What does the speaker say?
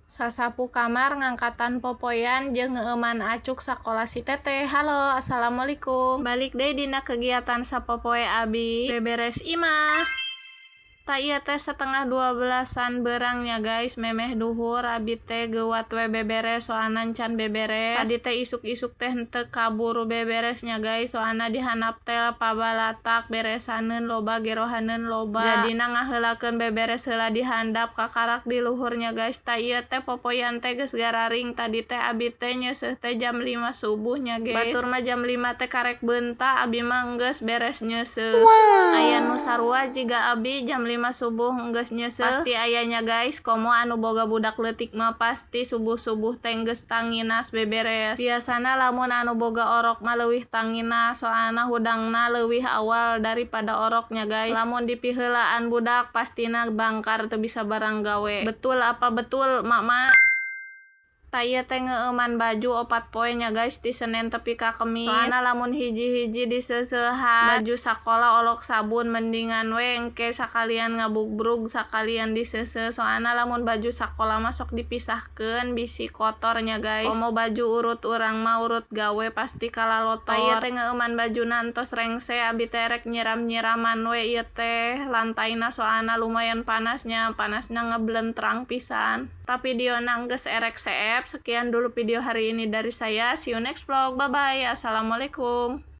Sasapu kamar ngangkatan popoyan jeung ngeuman acuk sakola si teteh. Halo, assalamualaikum. Balik deui dina kegiatan sapopoe abi beberes imah. Tak ieu teh setengah 12-an beurangnya guys, memeh duhur abi teh geuwat we beberes soalna can beberes. Tadi teh isuk-isuk teh henteu kaburu beberesnya guys, soalna dihandap teh pabalatak beresaneun loba gerohaneun loba. Jadina ngaheulakeun beberes heula dihandap kakarak di luhurnya guys. Tak ieu teh popoyan teh geus gararing, tadi teh abi teh nyeuseuh teh jam 5 subuhnya guys. Batur mah jam 5 teh karek beunta abi mah geus beres nyeuseuh. Aya nu sarua jiga abi jam 5 subuh geus nyeuseuh. Pasti ayanya guys, komo anu boga budak leutik mah pasti subuh-subuh teh geus tanginas beberes. Biasana lamun anu boga orok mah leuwih tanginas, soalna hudangna leuwih awal daripada oroknya guys. Lamun dipiheulaan budak pastina bangkar teu bisa barang gawe. Betul apa betul, Mak? Tak ieu teh ngeuman baju 4 poenya guys, ti Senin tepi ka Kemis. Soalna lamun hiji-hiji diseuseuhan baju sakola olok sabun, mendingan we engke sakalian ngabugrug sakalian diseuseuh. Soalna lamun baju sakola mah sok dipisahkeun bisi kotornya guys. Komo baju urut urang mah urut gawe pasti kalalotor. Tak ieu teh ngeuman bajuna entos rengse abi teh rek nyiram-nyiraman we ieu teh lantaina soalna lumayan panasnya ngeblentrang pisan. Tapi videona geus erek seep. Sekian dulu video hari ini dari saya. See you next vlog. Bye bye. Assalamualaikum.